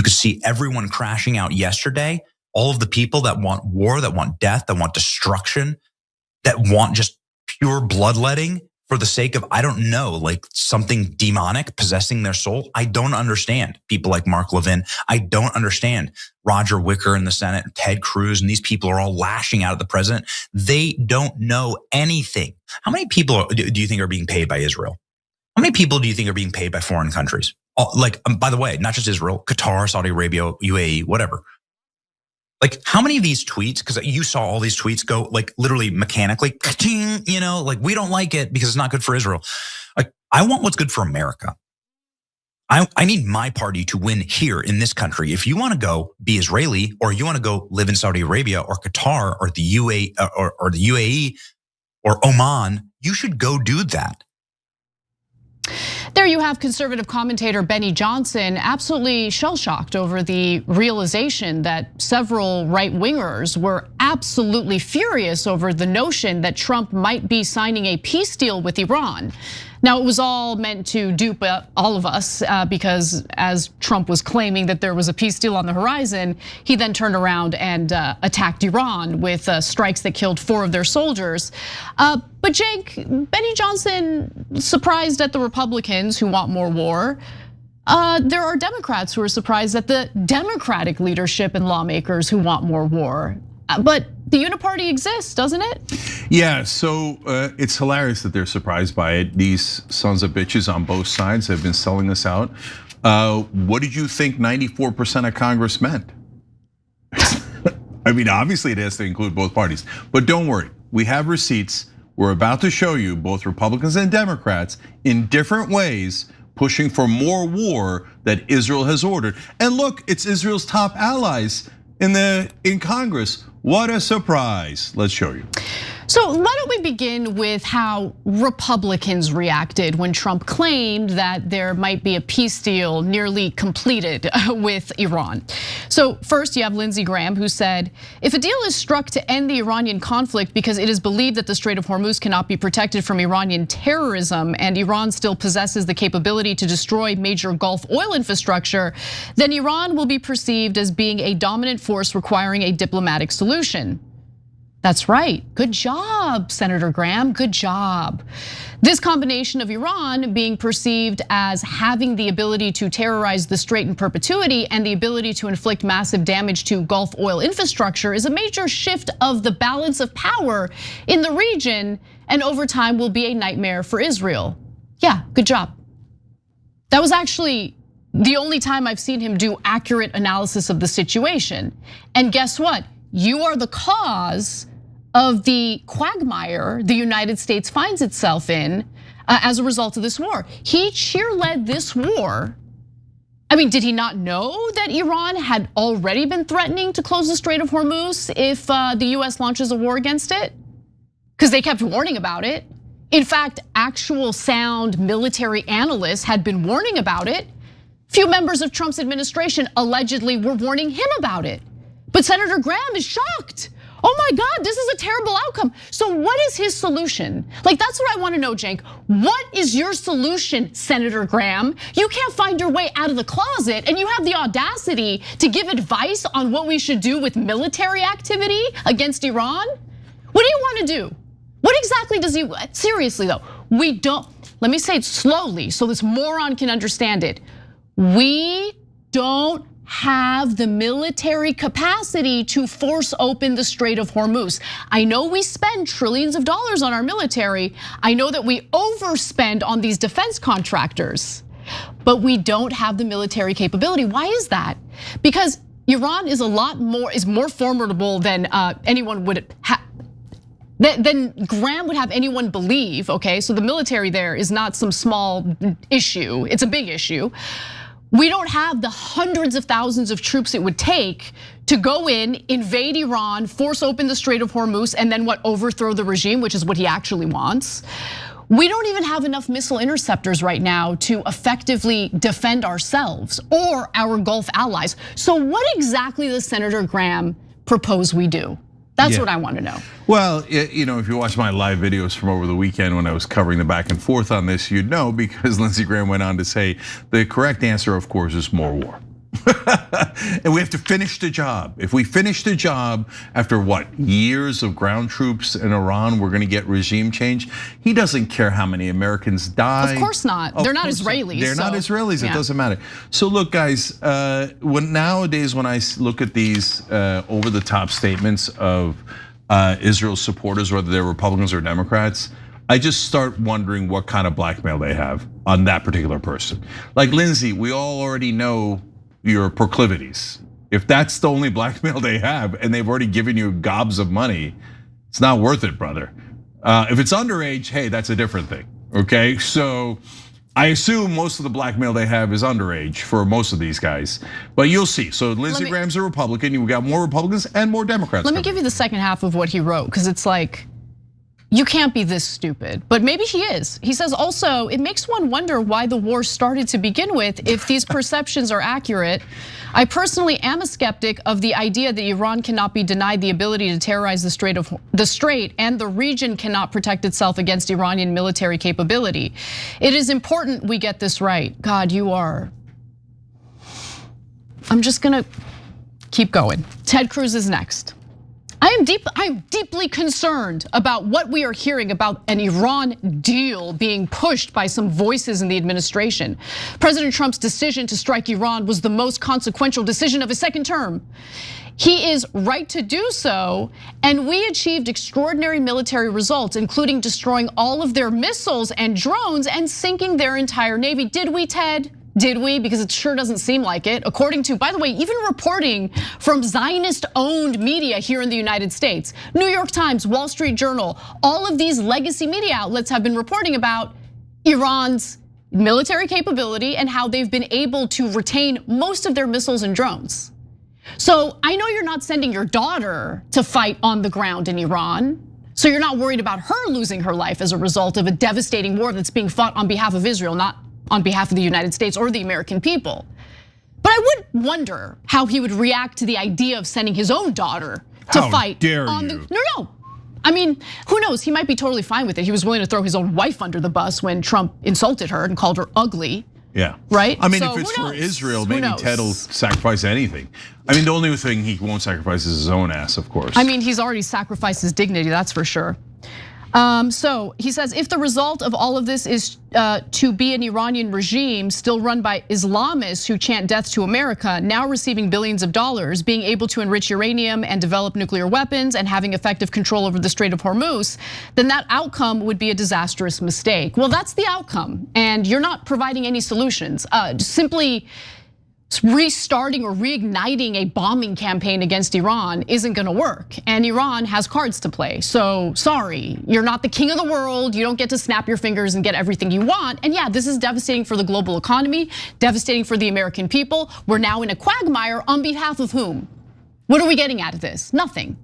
You could see everyone crashing out yesterday. All of the people that want war, that want death, that want destruction, that want just pure bloodletting for the sake of, I don't know, like something demonic possessing their soul. I don't understand people like Mark Levin. I don't understand Roger Wicker in the Senate, Ted Cruz, and these people are all lashing out at the president. They don't know anything. How many people do you think are being paid by Israel? How many people do you think are being paid by foreign countries? Like, by the way, not just Israel, Qatar, Saudi Arabia, UAE, whatever. Like, how many of these tweets, because you saw all these tweets go like literally mechanically, like we don't like it because it's not good for Israel. Like, I want what's good for America. I need my party to win here in this country. If you want to go be Israeli, or you want to go live in Saudi Arabia or Qatar or the UAE or Oman, you should go do that. There you have conservative commentator Benny Johnson absolutely shell-shocked over the realization that several right-wingers were absolutely furious over the notion that Trump might be signing a peace deal with Iran. Now, it was all meant to dupe all of us because as Trump was claiming that there was a peace deal on the horizon, he then turned around and attacked Iran with strikes that killed 4 of their soldiers. But Jake, Benny Johnson surprised at the Republicans who want more war. There are Democrats who are surprised at the Democratic leadership and lawmakers who want more war. But the uniparty exists, doesn't it? Yeah, so it's hilarious that they're surprised by it. These sons of bitches on both sides have been selling us out. What did you think 94% of Congress meant? I mean, obviously it has to include both parties, but don't worry, we have receipts. We're about to show you both Republicans and Democrats in different ways pushing for more war that Israel has ordered. And look, it's Israel's top allies in Congress. What a surprise. Let's show you. So why don't we begin with how Republicans reacted when Trump claimed that there might be a peace deal nearly completed with Iran. So first you have Lindsey Graham, who said, if a deal is struck to end the Iranian conflict because it is believed that the Strait of Hormuz cannot be protected from Iranian terrorism and Iran still possesses the capability to destroy major Gulf oil infrastructure, then Iran will be perceived as being a dominant force requiring a diplomatic solution. That's right. Good job, Senator Graham. Good job. This combination of Iran being perceived as having the ability to terrorize the Strait in perpetuity and the ability to inflict massive damage to Gulf oil infrastructure is a major shift of the balance of power in the region, and over time will be a nightmare for Israel. Yeah, good job. That was actually the only time I've seen him do accurate analysis of the situation. And guess what? You are the cause of the quagmire the United States finds itself in as a result of this war. He cheerled this war. I mean, did he not know that Iran had already been threatening to close the Strait of Hormuz if the US launches a war against it? Because they kept warning about it. In fact, actual sound military analysts had been warning about it. Few members of Trump's administration allegedly were warning him about it. But Senator Graham is shocked. Oh my God, this is a terrible outcome. So what is his solution? Like, that's what I want to know, Cenk. What is your solution, Senator Graham? You can't find your way out of the closet and you have the audacity to give advice on what we should do with military activity against Iran? What do you want to do? What exactly does he, seriously though, we don't, let me say it slowly so this moron can understand it. We don't have the military capacity to force open the Strait of Hormuz. I know we spend trillions of dollars on our military. I know that we overspend on these defense contractors, but we don't have the military capability. Why is that? Because Iran is more formidable than anyone would have. Then Graham would have anyone believe, okay? So the military there is not some small issue, it's a big issue. We don't have the hundreds of thousands of troops it would take to go in, invade Iran, force open the Strait of Hormuz, and then overthrow the regime, which is what he actually wants. We don't even have enough missile interceptors right now to effectively defend ourselves or our Gulf allies. So what exactly does Senator Graham propose we do? That's what I want to know. Well, if you watch my live videos from over the weekend when I was covering the back and forth on this, you'd know, because Lindsey Graham went on to say the correct answer, of course, is more war. And we have to finish the job. If we finish the job after what, years of ground troops in Iran, we're gonna get regime change. He doesn't care how many Americans die. Of course not. They're not Israelis. They're not Israelis, it doesn't matter. So look, guys, nowadays when I look at these over the top statements of Israel supporters, whether they're Republicans or Democrats, I just start wondering what kind of blackmail they have on that particular person. Like Lindsay, we all already know your proclivities. If that's the only blackmail they have and they've already given you gobs of money, it's not worth it, brother. If it's underage, hey, that's a different thing, okay? So I assume most of the blackmail they have is underage for most of these guys, but you'll see. So Lindsey Graham's a Republican, you got more Republicans and more Democrats. Let me give you the second half of what he wrote, because it's like, you can't be this stupid, but maybe he is. He says also, it makes one wonder why the war started to begin with if these perceptions are accurate. I personally am a skeptic of the idea that Iran cannot be denied the ability to terrorize the strait and the region cannot protect itself against Iranian military capability. It is important we get this right. God, you are. I'm just gonna keep going. Ted Cruz is next. I'm deeply concerned about what we are hearing about an Iran deal being pushed by some voices in the administration. President Trump's decision to strike Iran was the most consequential decision of his second term. He is right to do so, and we achieved extraordinary military results, including destroying all of their missiles and drones and sinking their entire navy. Did we, Ted? Did we? Because it sure doesn't seem like it. According to, by the way, even reporting from Zionist-owned media here in the United States, New York Times, Wall Street Journal, all of these legacy media outlets have been reporting about Iran's military capability and how they've been able to retain most of their missiles and drones. So I know you're not sending your daughter to fight on the ground in Iran. So you're not worried about her losing her life as a result of a devastating war that's being fought on behalf of Israel, not on behalf of the United States or the American people. But I would wonder how he would react to the idea of sending his own daughter to fight on the. No. I mean, who knows? He might be totally fine with it. He was willing to throw his own wife under the bus when Trump insulted her and called her ugly. Yeah. Right? I mean, if it's for Israel, maybe Ted will sacrifice anything. I mean, the only thing he won't sacrifice is his own ass, of course. I mean, he's already sacrificed his dignity, that's for sure. So he says, if the result of all of this is to be an Iranian regime still run by Islamists who chant death to America, now receiving billions of dollars, being able to enrich uranium and develop nuclear weapons and having effective control over the Strait of Hormuz, then that outcome would be a disastrous mistake. Well, that's the outcome, and you're not providing any solutions. Simply restarting or reigniting a bombing campaign against Iran isn't gonna work. And Iran has cards to play. So sorry, you're not the king of the world. You don't get to snap your fingers and get everything you want. And yeah, this is devastating for the global economy, devastating for the American people. We're now in a quagmire on behalf of whom? What are we getting out of this? Nothing.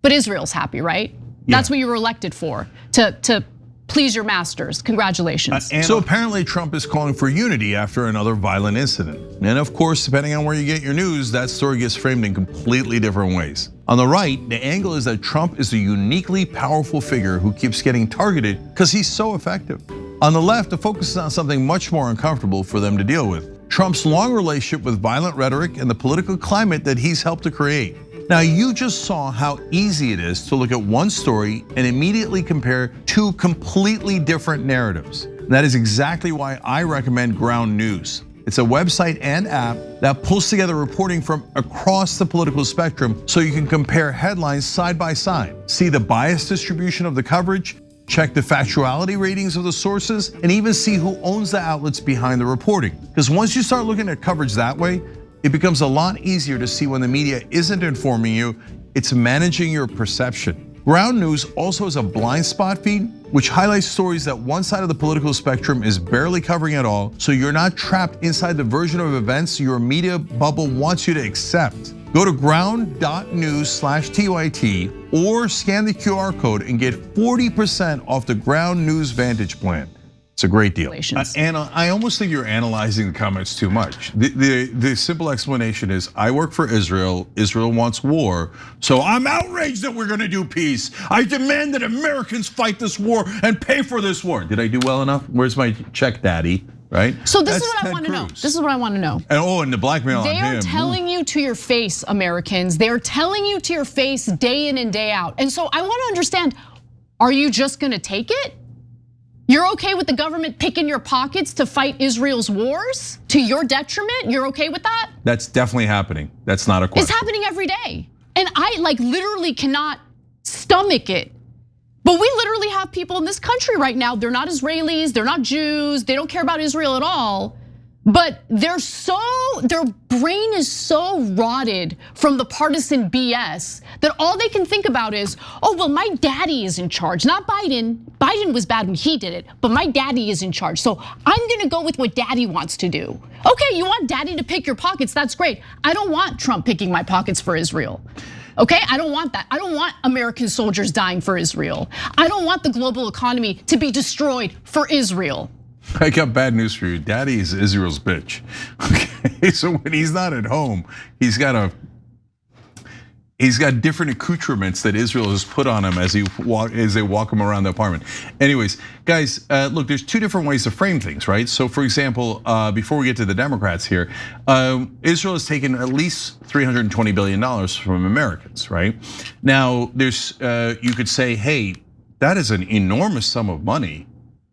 But Israel's happy, right? Yeah. That's what you were elected for, to please your masters. Congratulations. So apparently Trump is calling for unity after another violent incident. And of course, depending on where you get your news, that story gets framed in completely different ways. On the right, the angle is that Trump is a uniquely powerful figure who keeps getting targeted because he's so effective. On the left, the focus is on something much more uncomfortable for them to deal with. Trump's long relationship with violent rhetoric and the political climate that he's helped to create. Now, you just saw how easy it is to look at one story and immediately compare two completely different narratives. And that is exactly why I recommend Ground News. It's a website and app that pulls together reporting from across the political spectrum so you can compare headlines side by side, see the bias distribution of the coverage, check the factuality ratings of the sources, and even see who owns the outlets behind the reporting. Because once you start looking at coverage that way, it becomes a lot easier to see when the media isn't informing you, it's managing your perception. Ground News also has a blind spot feed, which highlights stories that one side of the political spectrum is barely covering at all, so you're not trapped inside the version of events your media bubble wants you to accept. Go to ground.news/TYT or scan the QR code and get 40% off the Ground News Vantage plan. It's a great deal. And I almost think you're analyzing the comments too much. The simple explanation is, I work for Israel. Israel wants war, so I'm outraged that we're gonna do peace. I demand that Americans fight this war and pay for this war. Did I do well enough? Where's my check, Daddy? right? So this is what I want to know. This is what I want to know. And the blackmail on him. They are telling you to your face, Americans. They're telling you to your face day in and day out. And so I want to understand, are you just going to take it? You're okay with the government picking your pockets to fight Israel's wars to your detriment? You're okay with that? That's definitely happening. That's not a question. It's happening every day. And I literally cannot stomach it. But we literally have people in this country right now, they're not Israelis, they're not Jews, they don't care about Israel at all. But their brain is so rotted from the partisan BS that all they can think about is, oh, well, my daddy is in charge, not Biden. Biden was bad when he did it, but my daddy is in charge. So I'm gonna go with what daddy wants to do. Okay, you want daddy to pick your pockets, that's great. I don't want Trump picking my pockets for Israel. Okay, I don't want that. I don't want American soldiers dying for Israel. I don't want the global economy to be destroyed for Israel. I got bad news for you. Daddy is Israel's bitch. Okay, so when he's not at home, he's got different accoutrements that Israel has put on him as they walk him around the apartment. Anyways, guys, look, there's two different ways to frame things, right? So for example, before we get to the Democrats here, Israel has taken at least $320 billion from Americans, right? Now, there's you could say, hey, that is an enormous sum of money.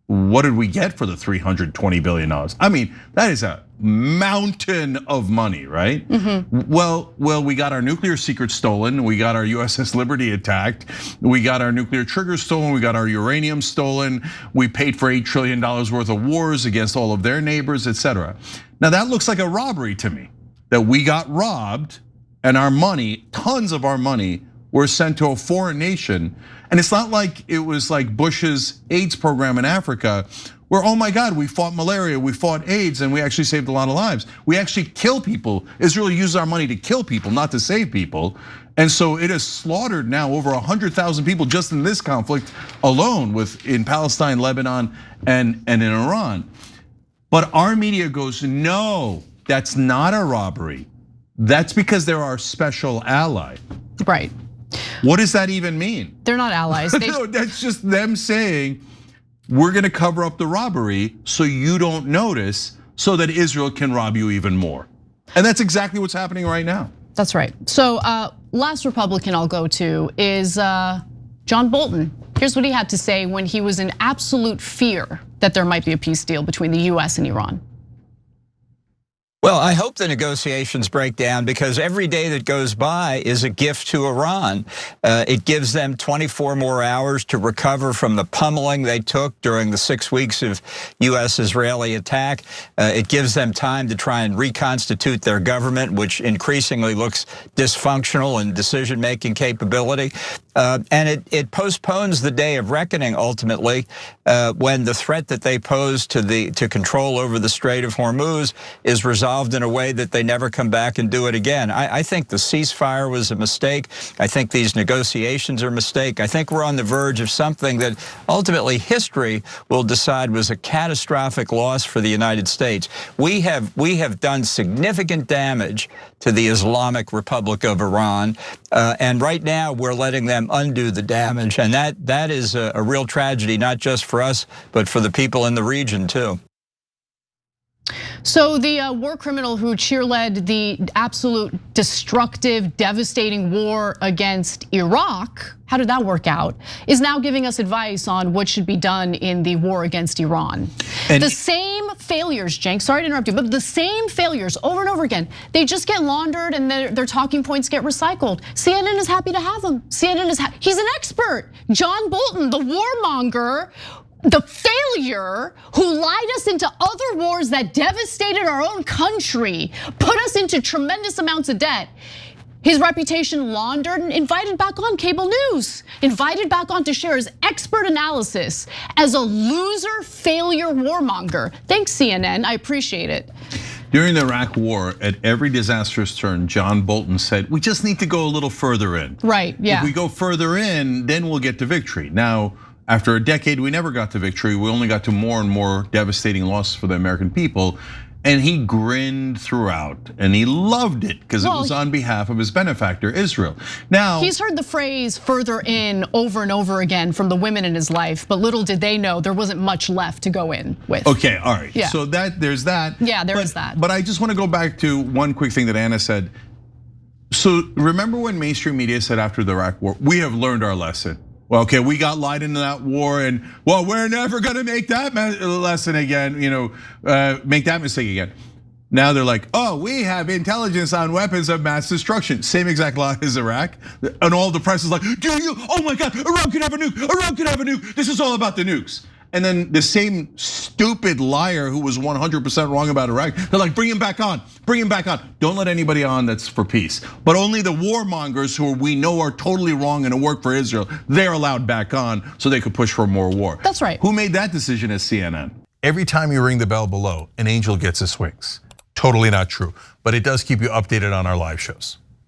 What did we get for the $320 billion? I mean, that is a mountain of money, right? Mm-hmm. Well, we got our nuclear secrets stolen. We got our USS Liberty attacked. We got our nuclear triggers stolen. We got our uranium stolen. We paid for $8 trillion worth of wars against all of their neighbors, etc. Now that looks like a robbery to me, that we got robbed and our money, tons of our money, were sent to a foreign nation. And it's not like it was like Bush's AIDS program in Africa, where, oh my God, we fought malaria, we fought AIDS, and we actually saved a lot of lives. We actually kill people. Israel uses our money to kill people, not to save people. And so it has slaughtered now over 100,000 people just in this conflict alone, in Palestine, Lebanon, and in Iran. But our media goes, no, that's not a robbery. That's because they're our special ally. Right. What does that even mean? They're not allies. No, that's just them saying, we're gonna cover up the robbery so you don't notice, so that Israel can rob you even more. And that's exactly what's happening right now. That's right. So last Republican I'll go to is John Bolton. Here's what he had to say when he was in absolute fear that there might be a peace deal between the US and Iran. Well, I hope the negotiations break down, because every day that goes by is a gift to Iran. It gives them 24 more hours to recover from the pummeling they took during the 6 weeks of US-Israeli attack. It gives them time to try and reconstitute their government, which increasingly looks dysfunctional in decision-making capability. And it postpones the day of reckoning, ultimately, when the threat that they pose to control over the Strait of Hormuz is resolved in a way that they never come back and do it again. I think the ceasefire was a mistake. I think these negotiations are a mistake. I think we're on the verge of something that ultimately history will decide was a catastrophic loss for the United States. We have done significant damage to the Islamic Republic of Iran, and right now we're letting them undo the damage, and that is a real tragedy, not just for us, but for the people in the region too. So the war criminal who cheerled the absolute destructive, devastating war against Iraq, how did that work out, is now giving us advice on what should be done in the war against Iran. And the same failures, Cenk, sorry to interrupt you, but the same failures over and over again, they just get laundered and their talking points get recycled. CNN is happy to have them. He's an expert. John Bolton, the warmonger, the failure who lied us into other wars that devastated our own country, put us into tremendous amounts of debt. His reputation laundered and invited back on cable news, invited back on to share his expert analysis as a loser, failure warmonger. Thanks, CNN, I appreciate it. During the Iraq war, at every disastrous turn, John Bolton said, we just need to go a little further in. Right, yeah. If we go further in, then we'll get to victory. Now, after a decade, we never got to victory. We only got to more and more devastating losses for the American people. And he grinned throughout, and he loved it because it was on behalf of his benefactor, Israel. Now, he's heard the phrase "further in" over and over again from the women in his life, but little did they know there wasn't much left to go in with. Okay, all right. Yeah. So there's that. Yeah, there is that. But I just want to go back to one quick thing that Anna said. So remember when mainstream media said after the Iraq War, we have learned our lesson. Well, okay, we got lied into that war, and well, we're never gonna make that lesson again, make that mistake again. Now they're like, oh, we have intelligence on weapons of mass destruction. Same exact lie as Iraq. And all the press is like, do you? Oh my God, Iran could have a nuke, Iran could have a nuke. This is all about the nukes. And then the same stupid liar who was 100% wrong about Iraq, they're like, bring him back on, bring him back on. Don't let anybody on that's for peace. But only the warmongers who we know are totally wrong and work for Israel, they're allowed back on so they could push for more war. That's right. Who made that decision at CNN? Every time you ring the bell below, an angel gets his wings. Totally not true, but it does keep you updated on our live shows.